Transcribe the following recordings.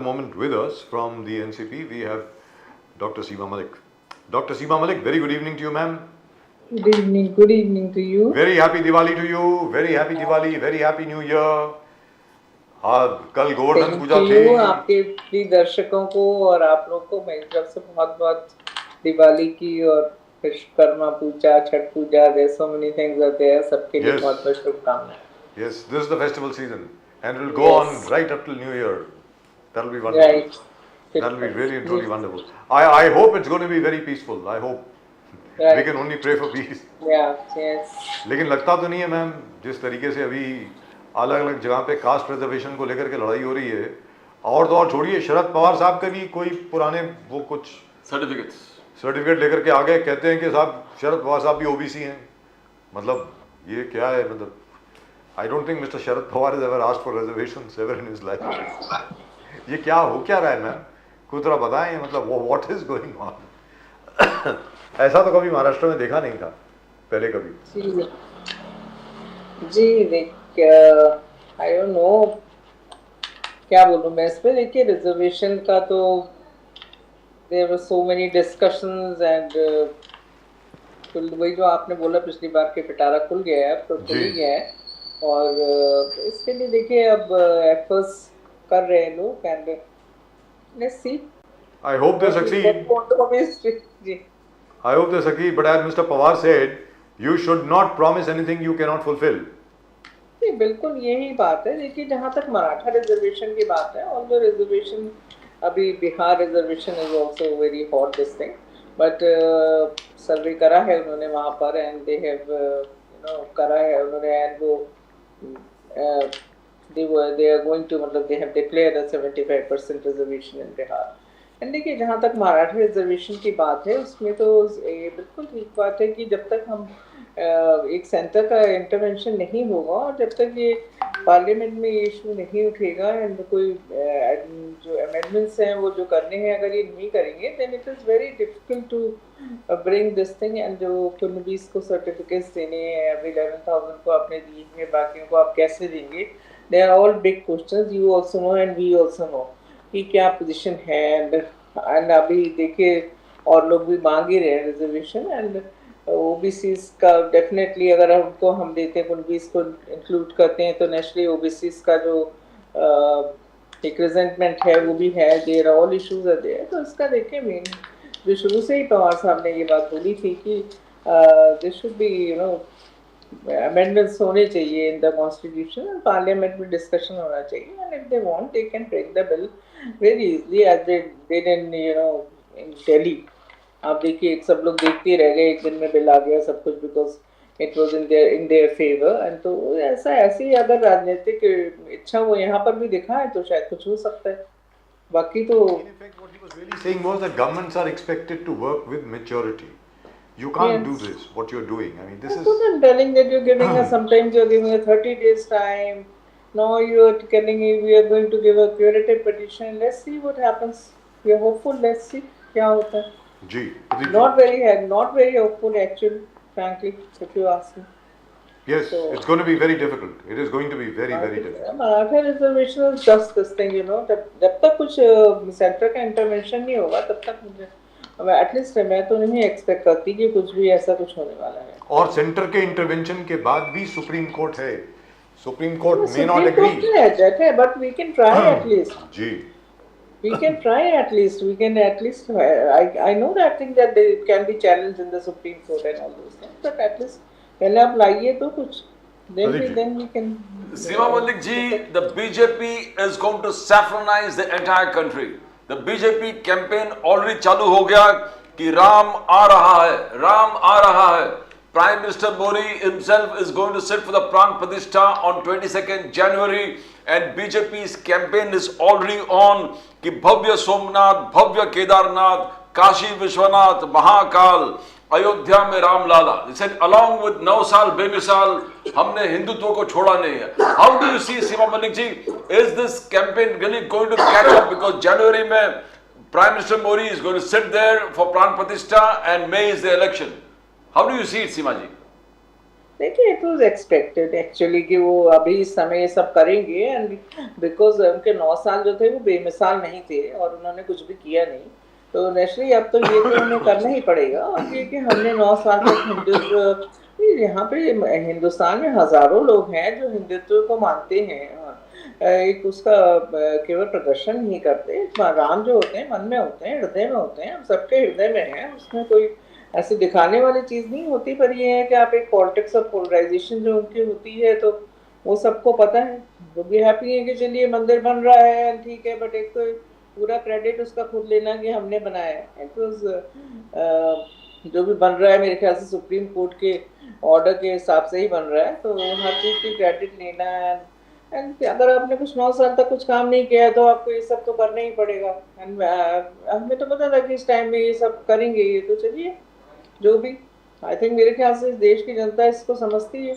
Moment with us from the NCP, we have Dr. Seema Malik. Dr. Seema Malik, very good evening to you, ma'am. Good evening to you. Very happy Diwali to you. Very happy Diwali. Very happy New Year. कल गोवर्धन पूजा थी. आपके प्रिय दर्शकों को और आप लोगों को मेरी तरफ से बहुत बहुत दिवाली की और विश्वकर्मा पूजा, छठ पूजा, there's so many things are there. सबके लिए बहुत बहुत शुभकामनाएं. Yes, this is the festival season and it will go on right up till New Year. That will be wonderful. Right. That will be really and truly wonderful. I hope it's going to be very peaceful. I hope. Right. We can only pray for peace. Yeah, yes. लेकिन लगता तो नहीं है ma'am, जिस तरीके से अभी अलग अलग जगह पे कास्ट रिजर्वेशन को लेकर के लड़ाई हो रही है, और तो और छोड़िए, शरद पवार साहब के भी कोई पुराने वो कुछ सर्टिफिकेट लेकर के आ गए, कहते हैं कि साहब शरद पवार साहब भी ओबीसी हैं. मतलब ये क्या है? मतलब I don't think mister Sharad Pawar is ever asked for reservations ever in his life. ये क्या हो क्या रहा है मैम? कुछ थोड़ा बताएं, मतलब वो व्हाट इज गोइंग ऑन. ऐसा तो कभी महाराष्ट्र में देखा नहीं था पहले कभी. जी देख, आई डोंट नो क्या बोलूं मैं इस पे. देखिए, रिजर्वेशन का तो there were so many discussions and वही जो आपने बोला पिछली बार के पिटारा खुल गया है, अब तो खुल ही गया है. और इसके लिए देखिए अब एफर्ट्स कर रहे हैं लोग and let's C. I hope they succeed. I hope they succeed, but as Mr. Pawar said, you should not promise anything you cannot fulfill. नहीं, बिल्कुल यही बात है. देखिए, जहाँ तक मराठा रिजर्वेशन की बात है, ऑल्दो रिजर्वेशन अभी Bihar reservation is also very hot this thing, but survey करा है उन्होंने वहाँ पर एंड दे हैव करा है उन्होंने एंड वो they are going to, मतलब they have declared a 75% reservation in Bihar. And देखिए, जहाँ तक मराठा रिजर्वेशन की बात है, उसमें तो ये बिल्कुल ठीक बात है कि जब तक हम एक सेंटर का इंटरवेंशन नहीं होगा और जब तक ये पार्लियामेंट में ये इशू नहीं उठेगा एंड कोई जो अमेंडमेंट्स हैं वो जो करने हैं, अगर ये नहीं करेंगे then it is very difficult to bring this thing. And जो कुनबीस को सर्टिफिकेट्स देने हैं, अभी 11,000 को आपने दिए हैं, बाकियों को आप कैसे देंगे? They are all big questions. You also know and we also know कि क्या पोजीशन है. एंड अभी देखिए, और लोग भी मांग ही रहे हैं रिजर्वेशन. एंड ओबीसीज का डेफिनेटली अगर उनको हम देते हैं, 19 को इंक्लूड करते हैं, तो नेशनली ओबीसीज का जो एक रिजेंटमेंट है वो भी है. There all issues are there. तो इसका देखिए, मेन जो शुरू से ही पवार साहब ने ये बात बोली थी कि दिस शुड बी अमेंडमेंट्स होने चाहिए इन द कॉन्स्टिट्यूशन, पार्लियामेंट में डिस्कशन होना चाहिए. And if they want they can break the bill very easily as they did in in Delhi. आप देखिए, सब लोग देखते रह गए, एक दिन में बिल आ गया सब कुछ, because it was in their favour. And तो ऐसी अगर राजनीतिक इच्छा वो यहाँ पर भी दिखाए तो शायद कुछ हो सकता है. बाकी तो in effect what he was really saying was that governments are expected to work with maturity. You can't do this, what you're doing. I mean, this is... I'm telling that you're giving us, sometimes you're giving us 30 days time. Now you're telling me we are going to give a curative petition. Let's see what happens. We are hopeful. Let's see क्या होता है. जी. Not very hopeful actually, frankly, if you ask me. Yes, so, it's going to be very difficult. It is going to be very difficult. Maratha reservation is just this thing, जब तक कुछ centre का intervention नहीं होगा तब तक मुझे at least मैं तो नहीं एक्सपेक्ट करती कि कुछ भी ऐसा कुछ होने वाला है. और सेंटर के इंटरवेंशन के बाद भी सुप्रीम कोर्ट है. Supreme court may not agree, but we can try at least. जी. We can try at least. We can at least. I know that thing that they can be challenged in the Supreme Court and all those things, but at least पहले आप लाइए तो कुछ. Then we can. Seema Malik ji, the BJP is going to saffronize the entire country. The BJP campaign already चालू हो गया कि राम आ रहा है, राम आ रहा है. Prime Minister Modi himself is going to sit for the Pran Pratishtha on 22nd January and BJP's campaign is already on कि भव्य सोमनाथ, भव्य केदारनाथ, काशी विश्वनाथ, महाकाल, अयोध्या में Ram Lalla. They said along with 9 साल बेमिसाल हमने हिंदुत्व को छोड़ा नहीं है. How do you see, Seema Malik ji, is this campaign really going to catch up? Because January में Prime Minister Modi is going to sit there for Pran Pratishtha and May is the election. How do you see it, Seema ji? देखिए it was expected actually कि वो अभी इस समय ये सब करेंगे, एंड बिकॉज उनके 9 साल जो थे वो बेमिसाल नहीं थे और उन्होंने कुछ भी किया नहीं, तो नेचुरली अब तो ये तो उन्हें करना ही पड़ेगा। और ये कि हमने 9 साल तक हिंदुत्व, यहाँ पे हिंदुस्तान में हजारों लोग हैं जो हिंदुत्व को मानते हैं और एक उसका केवल प्रदर्शन नहीं करते। राम जो होते हैं मन में होते हैं, हृदय में होते हैं, हम सबके हृदय में है, उसमें कोई ऐसे दिखाने वाली चीज नहीं होती। पर ये है कि आप एक पॉलिटिक्स और पोलराइजेशन जो उनकी होती है तो वो सबको पता है, वो भी हैप्पी है कि चलिए मंदिर बन रहा है ठीक है, बट एक तो पूरा क्रेडिट उसका खुद लेना कि हमने बनाया है। इट वाज जो भी बन रहा है मेरे ख्याल से सुप्रीम कोर्ट के ऑर्डर के हिसाब से ही बन रहा है, तो हर चीज की क्रेडिट लेना है। एंड अगर आपने कुछ 9 साल तक कुछ काम नहीं किया है तो आपको ये सब तो करना ही पड़ेगा। एंड हमें तो पता था कि इस टाइम में ये सब करेंगे, ये तो चलिए जो भी, आई थिंक मेरे ख्याल से देश की जनता इसको समझती है।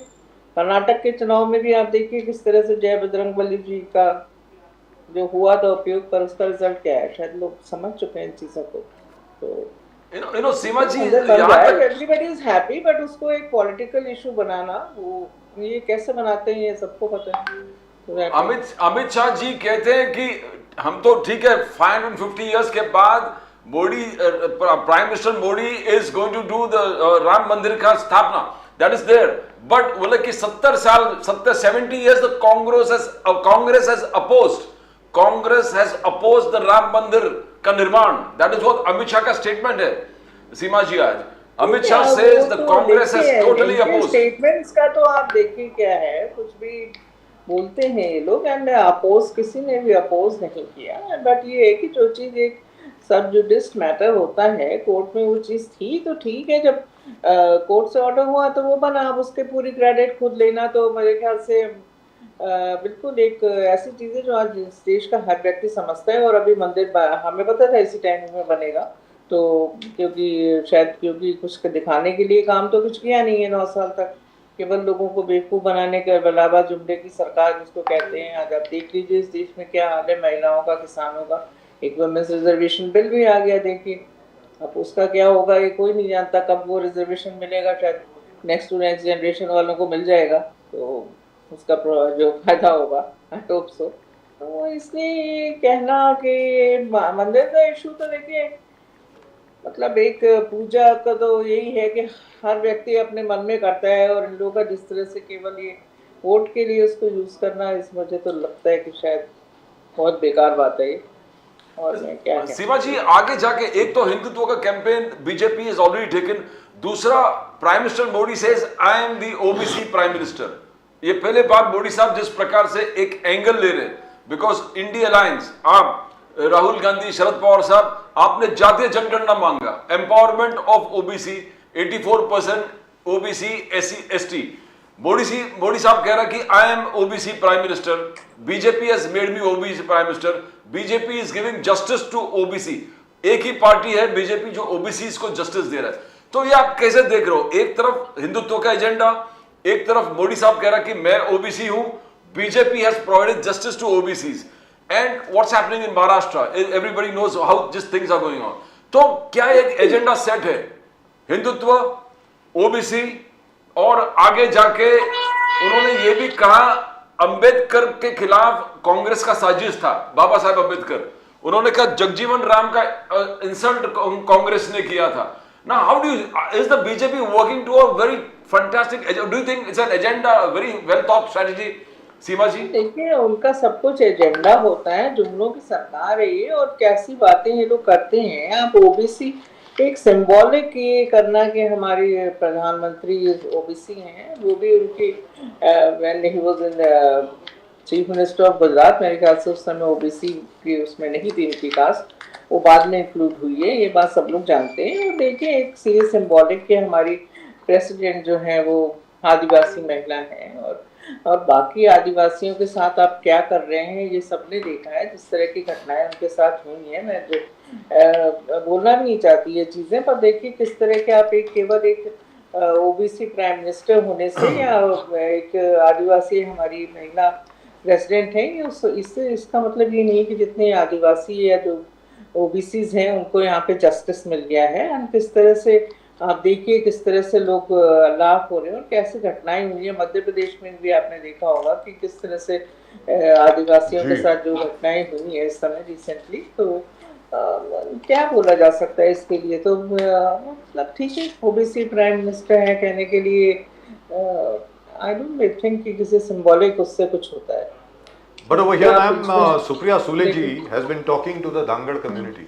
कर्नाटक के चुनाव में भी आप देखिए किस तरह से जय बजरंगबली जी का जो हुआ था उपयोग, पर उसका रिजल्ट क्या है, शायद लोग समझ चुके हैं इन चीजों को। तो सीमा जी एवरीबॉडी इज हैप्पी, बट उसको एक पॉलिटिकल इशू बनाना, वो ये कैसे बनाते हैं ये सबको पता है। तो अमित शाह जी कहते हैं कि हम तो ठीक है 550 इयर्स के बाद Modi prime minister Modi is going to do the Ram Mandir का स्थापना, दैट इज देयर, बट बोले कि 70 years the Congress has opposed the Ram Mandir का निर्माण। That is what Amit Shah का स्टेटमेंट है सीमा जी। आज Amit Shah says the Congress has totally opposed. Statements का तो आप देखिए क्या है, कुछ भी बोलते हैं ये लोग, एंड अपोज किसी ने भी अपोज नहीं किया। बट ये है कि जो चीज एक सब जुडिस मैटर होता है, कोर्ट में वो चीज थी तो ठीक है, जब कोर्ट से ऑर्डर हुआ तो वो बना, अब उसके पूरी क्रेडिट खुद लेना तो मेरे ख्याल से बिल्कुल एक ऐसी चीज है जो आज देश का हर व्यक्ति समझता है। और अभी मंदिर हमें पता था इसी टाइम में बनेगा, तो क्योंकि कुछ दिखाने के लिए काम तो कुछ किया नहीं है 9 साल तक, केवल लोगों को बेवकूफ़ बनाने के बलावा जुमले की सरकार जिसको कहते हैं। आज आप देख लीजिए इस देश में क्या हाल है महिलाओं का, किसानों का, एक वुमेन्स रिजर्वेशन बिल भी आ गया, देखिए अब उसका क्या होगा ये कोई नहीं जानता, कब वो रिजर्वेशन मिलेगा, शायद नेक्स्ट टू नेक्स्ट जनरेशन वालों को मिल जाएगा, तो उसका जो फायदा होगा, आई होप सो। तो इसलिए कहना कि मंदिर का इशू तो देखिए मतलब एक पूजा का तो यही है कि हर व्यक्ति अपने मन में करता है, और इन लोगों का जिस तरह से केवल ये वोट के लिए उसको यूज करना, इस मुझे तो लगता है कि शायद बहुत बेकार बात है। और क्या सीमा जी आगे जाके एक तो हिंदुत्व का campaign BJP is already taken, दूसरा prime minister Modi says I am the OBC prime minister. ये पहले बात मोदी साहब जिस प्रकार से एक एंगल ले रहे, बिकॉज इंडिया अलायंस, आप राहुल गांधी, शरद पवार साहब, आपने जातीय जनगणना मांगा, empowerment of OBC, 84% OBC SC ST. Modi साहब कह रहा कि I am OBC prime minister, BJP has made me OBC prime minister, BJP is giving justice to OBC. एक ही पार्टी है बीजेपी जो ओबीसी को जस्टिस दे रहा है। तो ये आप कैसे देख रहे हो, एक तरफ हिंदुत्व का एजेंडा, एक तरफ मोदी साहब कह रहा कि मैं ओबीसी हूं, BJP has provided justice to OBCs, and what's happening in Maharashtra, everybody knows how these things are going on। तो क्या एक एजेंडा सेट है हिंदुत्व, ओबीसी, और आगे जाके उन्होंने ये भी कहा अंबेडकर के खिलाफ कांग्रेस का साजिश था, बाबा साहेब अंबेडकर, उन्होंने कहा जगजीवन राम का इंसल्ट कांग्रेस ने किया था। Now how do you, is the BJP working to a very fantastic, do you think it's an agenda, a very well thought strategy? सीमा जी देखिए उनका सब कुछ एजेंडा होता है, जुमलों की सरकार है ये, और कैसी बातें ये लोग करते हैं। आप ओबीसी एक सिंबॉलिक ये करना कि हमारी प्रधानमंत्री ओबीसी हैं, वो भी उनकी when he was in chief minister of Gujarat, मेरे ख्याल से उस समय ओबीसी की उसमें नहीं थी इनकी कास्ट, वो बाद में इंक्लूड हुई है, ये बात सब लोग जानते हैं। और देखिए एक सीरियस सिंबॉलिक कि हमारी प्रेसिडेंट जो है वो आदिवासी महिला है, और बाकी आदिवासियों के साथ आप क्या कर रहे हैं ये सबने देखा है, जिस तरह की घटनाएं उनके साथ हुई हैं। मैं जो बोलना भी नहीं चाहती ये चीज़ें, पर देखिए किस तरह के आप एक केवल एक ओबीसी प्राइम मिनिस्टर होने से या एक आदिवासी हमारी महिला प्रेसिडेंट है, इससे इसका मतलब ये नहीं कि जितने आदिवासी या जो ओबीसीज हैं उनको यहाँ पे जस्टिस मिल गया है। एंड किस तरह से आप देखिए किस तरह से लोग लाभ हो रहे हैं और कैसे घटनाएं हुई है। मध्य प्रदेश में भी आपने देखा होगा कि किस तरह से आदिवासियों के जी। साथ जो घटनाएं हुई है इस समय रिसेंटली। तो क्या बोला जा सकता है इसके लिए। तो मतलब ठीक है, ओबीसी प्राइम मिनिस्टर है कहने के लिए आई डोंट थिंक कि किसी सिंबॉलिक उससे कुछ होता है। But over here, क्या ma'am, कुछ- Supriya Sule ji लेकिन- has been talking to the Dangal community.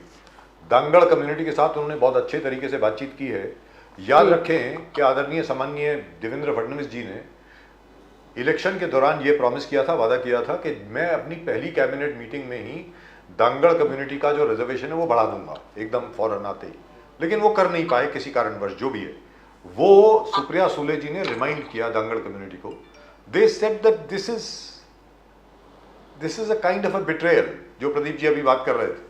Dangal community के साथ उन्होंने बहुत अच्छे तरीके से बातचीत की है। याद जी। रखें कि आदरणीय सम्माननीय देवेंद्र फडणवीस जी ने इलेक्शन के दौरान ये प्रॉमिस किया था, वादा किया था कि मैं अपनी पहली कैबिनेट मीटिंग में ही दंगड़ कम्युनिटी का जो रिजर्वेशन है वो बढ़ा दूंगा एकदम फौरन आते ही, लेकिन वो कर नहीं पाए किसी कारणवश जो भी है। वो सुप्रिया सुले जी ने रिमाइंड किया दंगड़ कम्युनिटी को। They said that this is a kind of a betrayal, जो प्रदीप जी अभी बात कर रहे थे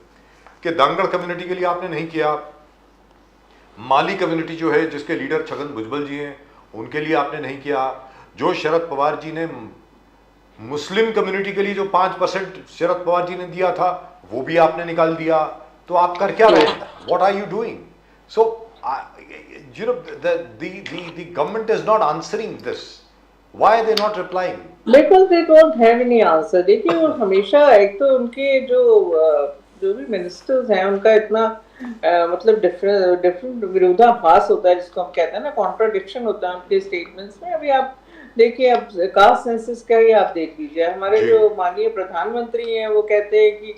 कि दंगड़ कम्युनिटी के लिए आपने नहीं किया, माली कम्युनिटी जो है जिसके लीडर छगन भुजबल जी हैं उनके लिए आपने नहीं किया, जो शरद पवार जी ने मुस्लिम कम्युनिटी के लिए जो 5% शरद पवार जी ने दिया था वो भी आपने निकाल दिया। तो आप कर क्या रहे हैं? What are you doing? So you know the government is not answering this. Why are they not replying? Because they don't have any answer. देखिए वो हमेशा एक तो उनके जो भी मिनिस्टर्स हैं उनका इतना मतलब डिफरेंट विरोधाभास होता है, जिसको हम कहते हैं ना कॉन्ट्राडिक्शन होता है उनके स्टेटमेंट्स में। अभी आप देखिए, अब कास्ट सेंसस का ही आप देख लीजिए। हमारे जी। जो माननीय प्रधानमंत्री हैं वो कहते हैं कि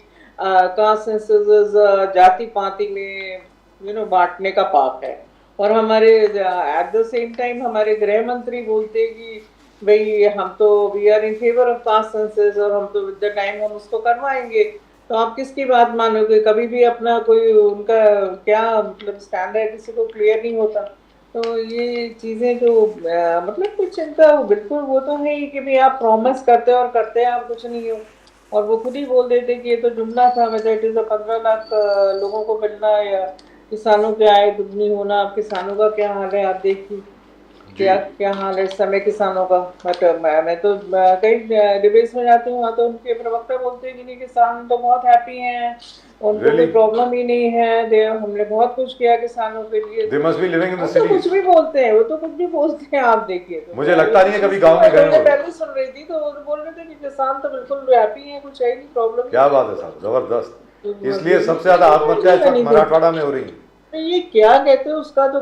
कास्ट सेंसस जाति पाति में बांटने का पाप है, और हमारे एट द सेम टाइम हमारे गृह मंत्री बोलते हैं कि भाई हम तो we are in favour of caste census और हम तो विद द टाइम हम उसको करवाएंगे। तो आप किसकी बात मानोगे? कभी भी अपना कोई उनका क्या मतलब स्टैंड है किसी को क्लियर नहीं होता। तो ये चीजें जो मतलब कुछ इनका बिल्कुल वो तो है ही कि भाई आप प्रॉमिस करते हो और करते हैं आप कुछ नहीं हो। और वो खुद ही बोल देते कि ये तो जुमला था, मेजोरिटी से 15 लाख लोगों को मिलना या किसानों के आय दुगनी होना। अब किसानों का क्या हाल है आप देखिए, क्या हाल है इस समय किसानों का। मैं तो कई डिबेट्स में जाती हूँ, वहाँ तो उनके प्रवक्ता बोलते हैं कि नहीं किसान तो बहुत हैप्पी हैं, उनको कोई Really? प्रॉब्लम ही नहीं है, हमने बहुत कुछ किया किसानों के लिए। They must be living in the वो तो कुछ cities. भी बोलते हैं, वो तो कुछ भी बोलते हैं आप देखिए। तो मुझे लगता नहीं है कभी गांव में गए मैं होंगे। पहले सुन रही थी तो वो बोल रहे थे कि किसान तो बिल्कुल हैप्पी है, कुछ है नहीं प्रॉब्लम। क्या बात है साहब, जबरदस्त। इसलिए सबसे ज्यादा आत्महत्या इस वक्त मराठवाड़ा में हो रही है। ये क्या कहते हैं उसका तो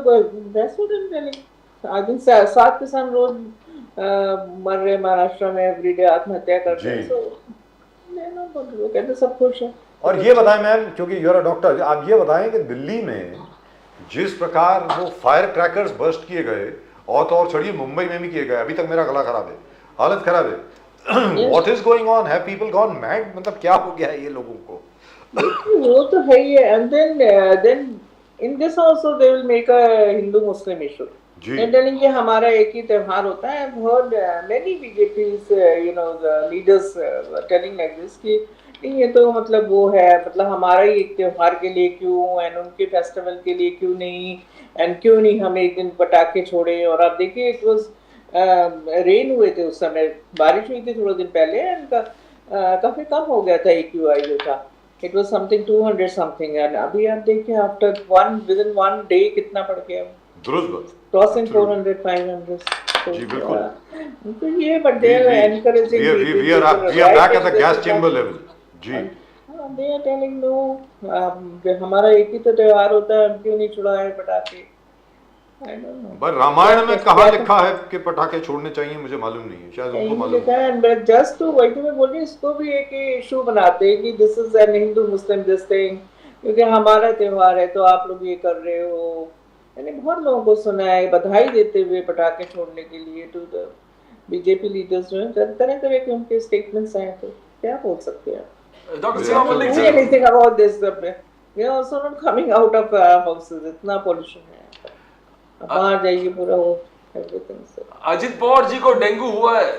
आज दिन 7 किसान रोज मर रहे महाराष्ट्र में, एवरीडे आत्महत्या करते हैं। जी। तो वो कहते हैं सब खुश है। और ये बताएं मैम, क्योंकि यू आर अ डॉक्टर, आप ये बताएं कि दिल्ली में जिस प्रकार वो फायर क्रैकर्स बर्स्ट किए गए, और तो और छोड़िए मुंबई में भी किए गए, अभी तक मेरा गला खराब है, हालत खराब है। What is going on? Have people gone mad? मतलब क्या हो गया है ये लोगों को? वो तो है ही। And then in this also they will make a Hindu Muslim issue. जी। They're telling कि हमारा एक ही त्योहार होता है। I've heard many BJP's the leaders telling like this कि नहीं ये तो मतलब वो है, मतलब हमारा ही एक त्योहार के लिए क्यों, एंड उनके फेस्टिवल के लिए क्यों नहीं, एंड क्यों नहीं हम एक दिन पटाखे छोड़े। और आप देखिए इट वाज रेन हुए थे उस समय, बारिश हुई थी थोड़े दिन पहले, एंड काफी कम हो गया था AQI जो था, it was something 200 something, and अभी आप देखिए आफ्टर विद इन 1 डे कितना बढ़ गया, दुरुस्त बात। क्रॉसिंग 400 500। जी, बिल्कुल। तो ये but they are encouraging we are back at the gas chamber level. जी। दे आर टेलिंग नो, हमारा एक ही तो त्योहार होता है, हम क्यों नहीं छुड़ाए पटाखे। I don't know. पर रामायण में कहाँ लिखा है कि पटाखे छोड़ने चाहिए? मुझे मालूम नहीं है, शायद उनको मालूम है। बट जस्ट टू वही तो मैं बोल रही हूँ, इसको भी एक इशू बनाते हैं कि this is an Hindu Muslim this thing, क्योंकि हमारा त्योहार है तो आप लोग ये कर रहे हो। मैंने बहुत लोगों को सुना है बधाई देते हुए पटाखे छोड़ने के लिए टू द बीजेपी लीडर्स, जो है तरह तरह के उनके स्टेटमेंट्स आए, तो क्या बोल सकते हैं। Doctor Seema Malik ji, anything about this, we are also not coming out of our houses, इतना pollution है, बाहर जाइए पूरा वो everything से। अजित पवार जी को डेंगू हुआ है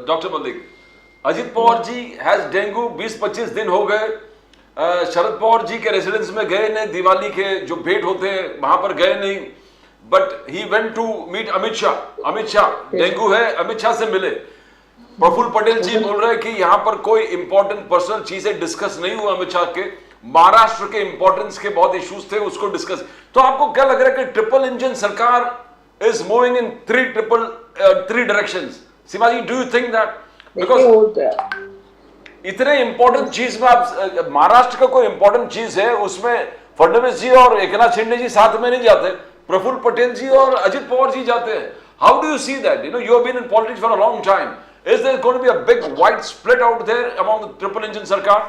doctor Malik. Ajit Pawar ji has dengue, 20-25 दिन हो गए। शरद पवार जी के रेसिडेंस में गए नहीं, दिवाली के जो भेंट होते हैं वहां पर गए नहीं, but he went to meet Amit Shah. Amit Shah dengue है, अमित शाह से मिले। प्रफुल्ल पटेल जी बोल रहे हैं कि यहाँ पर कोई इंपॉर्टेंट पर्सनल चीजें डिस्कस नहीं हुआ अमित शाह के, महाराष्ट्र के इंपॉर्टेंस के बहुत इश्यूज थे, उसको डिस्कस। तो आपको क्या लग रहा है कि ट्रिपल इंजन सरकार is moving in three directions? Seema ji, do you think that? Because इतने इंपॉर्टेंट चीज में आप महाराष्ट्र का कोई इंपॉर्टेंट चीज है उसमें फडणवीस जी और एकनाथ शिंदे जी साथ में नहीं जाते, प्रफुल्ल पटेल जी और अजित पवार जी जाते हैं। How do you see that? You know, you have been in politics for a long time. Is there going to be a big wide split out there among the triple engine सरकार?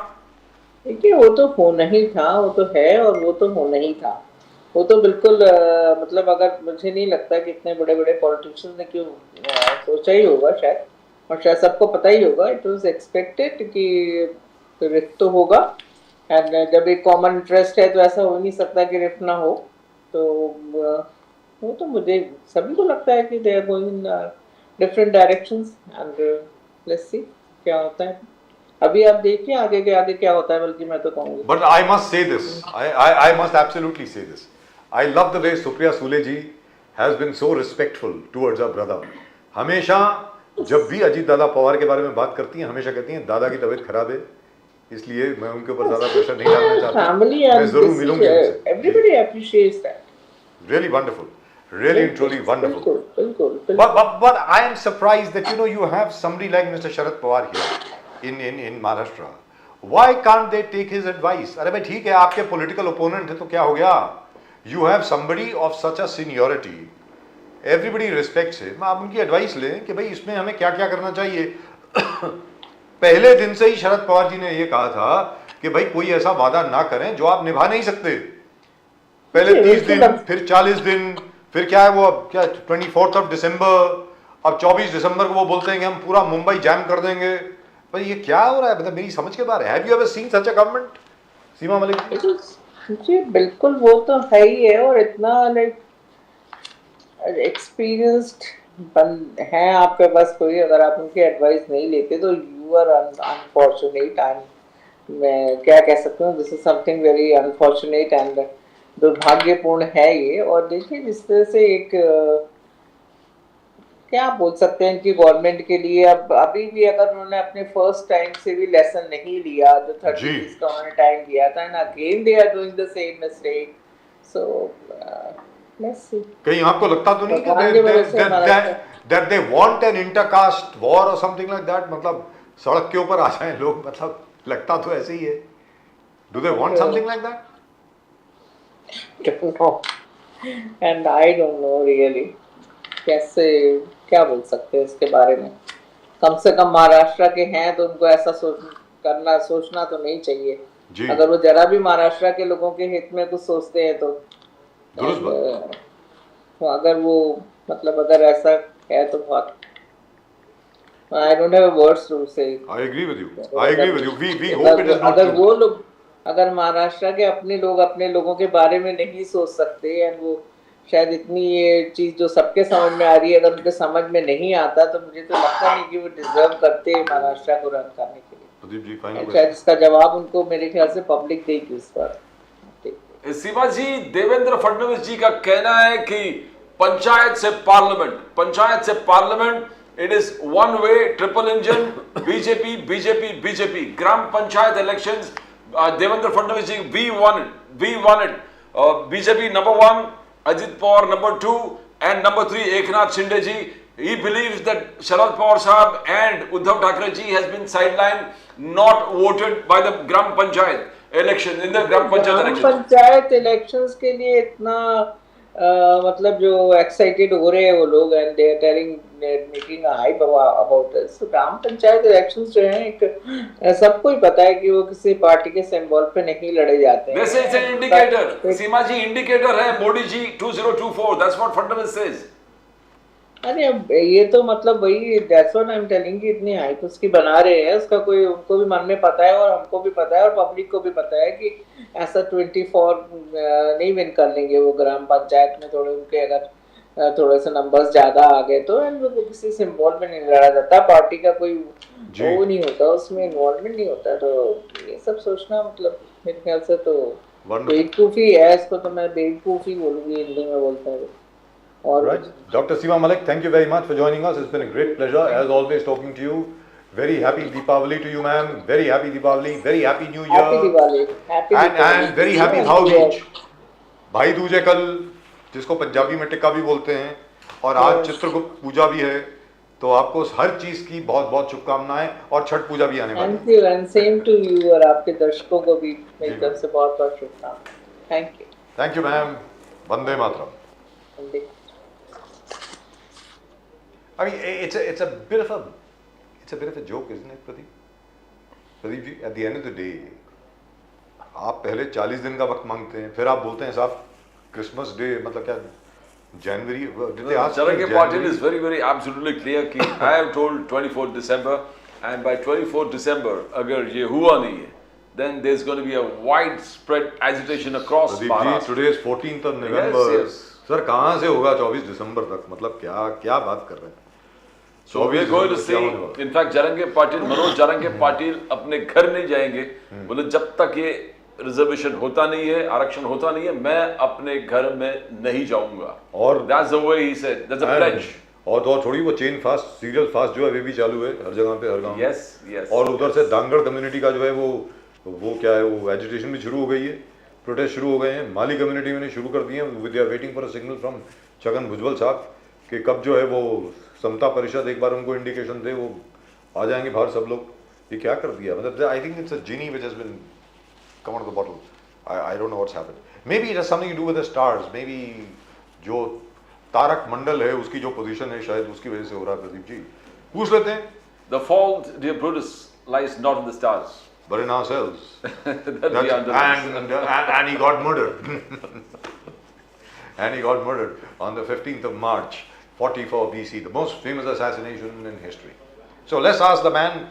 देखिए, वो तो होना ही था, वो तो है, और वो तो होना ही था। वो तो बिल्कुल मतलब अगर मुझे नहीं लगता कि इतने बड़े बड़े पॉलिटिशियंस ने क्यों सोचा ही होगा शायद, और शायद सबको पता ही होगा, इट वाज एक्सपेक्टेड कि रिफ्ट तो होगा। एंड जब एक कॉमन इंटरेस्ट है तो ऐसा हो नहीं सकता कि रिफ्ट ना हो। तो वो तो मुझे सभी को लगता है कि they are going in different directions, and let's see क्या होता है। अभी आप देखिए आगे के आगे क्या होता है, बल्कि मैं तो कहूँगी। But I must say this. I must absolutely say this. I love the way Supriya Sule ji has been so respectful towards her brother. हमेशा जब भी अजीत दादा पवार के बारे में बात करती हैं, हमेशा कहती हैं दादा की तबीयत खराब है, इसलिए मैं उनके ऊपर ज्यादा प्रेशर नहीं डालना चाहता। मैं जरूर मिलूंगी उनसे। Everybody appreciates that. Really wonderful. Really and truly wonderful. बिल्कुल। But I am surprised that you have somebody like Mr. Sharad Pawar here in Maharashtra. Why can't they take his advice? अरे भाई ठीक है, आपके political opponent है तो क्या हो गया? You have somebody of such a seniority. Everybody respects him. आप उनकी एडवाइस लें कि भाई इसमें हमें क्या क्या करना चाहिए। पहले दिन से ही शरद पवार जी ने ये कहा था कि भाई कोई ऐसा वादा ना करें जो आप निभा नहीं सकते। पहले 30 दिन, फिर 40 दिन, फिर क्या है वो, अब क्या 24 दिसंबर, अब 24 दिसंबर को वो बोलते हैं कि हम पूरा मुंबई जैम कर देंगे। भाई ये क्या हो रहा है, मतलब मेरी समझ के बाहर है। Have you ever seen such a government, Seema Malik ji? बिल्कुल, वो तो है ही है, और इतना लाइक एक्सपीरियंस्ड है आपके पास कोई, अगर आप उनकी एडवाइस नहीं लेते तो यू आर अनफॉर्चुनेट। एंड मैं क्या कह सकती हूँ, this is something very unfortunate and दुर्भाग्यपूर्ण है ये। और देखिए जिस तरह से एक क्या बोल सकते हैं कि गवर्नमेंट के लिए अब अभी भी अगर उन्होंने अपने फर्स्ट टाइम से भी लेसन नहीं लिया, जो 30 डेज का उन्होंने टाइम दिया था, and again they are doing the same mistake. So let's see. कहीं आपको लगता तो नहीं कि that they want an intercaste war or something like that? मतलब सड़क के ऊपर आ जाएं लोग, मतलब लगता तो ऐसे ही है। Do they want something like that? Don't know. And I don't know really. कैसे क्या बोल सकते हैं इसके बारे में। कम से कम महाराष्ट्र के हैं तो उनको ऐसा सोचना तो नहीं चाहिए। अगर वो जरा भी महाराष्ट्र के लोगों के हित में कुछ सोचते हैं तो अगर वो मतलब अगर ऐसा है तो बहुत I don't have words to say. I agree with you. We hope it is not. अगर वो लोग, अगर महाराष्ट्र के अपने लोग अपने लोगों के बारे में नहीं सोच सकते, एंड वो शायद इतनी ये चीज जो सबके समझ में आ रही है, अगर उनके समझ में नहीं आता तो मुझे तो लगता नहीं कि वो डिजर्व करते महाराष्ट्र को रन करने के लिए। शायद इसका जवाब उनको मेरे ख्याल से पब्लिक देगी इस पर। सीमा जी, देवेंद्र फडणवीस जी का कहना है कि पंचायत से parliament it is one way triple engine, BJP. ग्राम panchayat elections, Devendra Fadnavis ji, we won it. BJP number 1, Ajit Pawar number 2, and number 3 Eknath Shinde ji. He believes that Sharad Pawar Sahab and Uddhav Thackeray ji has been sidelined, not voted by the Gram Panchayat election, in the Gram Panchayat elections. Panchayat elections के लिए इतना मतलब जो excited हो रहे हैं वो लोग, and they are telling, making a hype about this. ग्राम पंचायत इलेक्शंस जो हैं, एक सबको ही पता है कि वो किसी पार्टी के सिंबल पे नहीं लड़े जाते हैं। This is an indicator. Seema ji, indicator है मोदी जी 2024. That's what Fadnavis says. अरे ये तो मतलब वही, that's what I am telling कि इतनी हाइप उसकी बना रहे हैं, उसका कोई उनको भी मन में पता है और हमको भी पता है और पब्लिक को भी पता है कि ऐसा 24 नहीं विन कर लेंगे वो ग्राम पंचायत में। थोड़े उनके अगर थोड़े से नंबर्स ज्यादा आ गए तो वो किसी सिंबल में नहीं लड़ा जाता, पार्टी का कोई वो नहीं होता, उसमें इन्वॉल्वमेंट नहीं होता। तो ये सब सोचना मतलब मेरे ख्याल से तो बेवकूफी है, इसको तो मैं बेवकूफी बोलूंगी, हिंदी में बोलते हैं। Right. Dr. Seema Malik, thank you very much for joining us. It's been a great pleasure, as always, talking to you. Very happy Deepavali to you, ma'am. Very happy Deepavali. Very happy New Year. Happy Diwali. Happy And Diwali. very happy Yeah, Bhau yeah. Beach. भाई दूज है कल, जिसको पंजाबी में टिक्का भी बोलते हैं, और आज चित्रगुप्त पूजा भी है, तो आपको हर चीज की बहुत बहुत शुभकामनाएं, और छठ पूजा भी आने वाली है। Thank you and same to you और आपके दर्शकों को भी मेरी तरफ से बहुत बहुत शुभकामनाएं। Thank you. Thank you ma'am. Vande Mataram. Vande. I mean, it's a bit of a joke, isn't it, Pradeep? Pradeep ji, at the end of the day, आप पहले 40 दिन का वक्त मांगते हैं, फिर आप बोलते हैं साहब क्रिसमस डे, मतलब क्या जनवरी? Charangya Patil is very, very absolutely clear कि I have told 24th December, and by 24th December, अगर ये हुआ नहीं है, then there's going to be a widespread agitation across Pradeep ji, Maharashtra. today is 14th of November. yes. Sir कहाँ से होगा 24 दिसंबर तक? मतलब क्या बात कर रहे हैं? So we are going to see, in fact, Charangya Patil, Manoj Charangya Patil अपने घर नहीं जाएंगे, बोले जब तक ये रिजर्वेशन होता नहीं है, आरक्षण होता नहीं है, मैं अपने घर में नहीं जाऊंगा। और that's the way he said, that's a pledge. और तो थोड़ी वो चेन फास्ट, सीरियल फास्ट जो है वे भी चालू है हर जगह पे, हर गांव में। Yes, yes. और उधर से दांगड़ कम्युनिटी का जो है वो क्या है, वो एजिटेशन भी शुरू हो गई है, प्रोटेस्ट शुरू हो गए हैं, माली कम्युनिटी में शुरू कर दिए हैं। They are waiting for a signal from Chhagan Bhujbal Sahab कि कब जो है वो समता परिषद एक बार उनको इंडिकेशन दे, वो आ जाएंगे बाहर सब लोग। ये क्या कर दिया? मतलब I think it's a genie which has been come out of the bottle. I don't know what's happened. Maybe it has something to do with the stars. Maybe जो तारक मंडल है उसकी जो पोजीशन है शायद उसकी वजह से हो रहा है। प्रदीप जी पूछ लेते हैं। The fault, dear Brutus, lies not in the stars. But in ourselves. That we understand. And he got murdered. And he got murdered on the 15th of March, 44 BC, the most famous assassination in history. So let's ask the man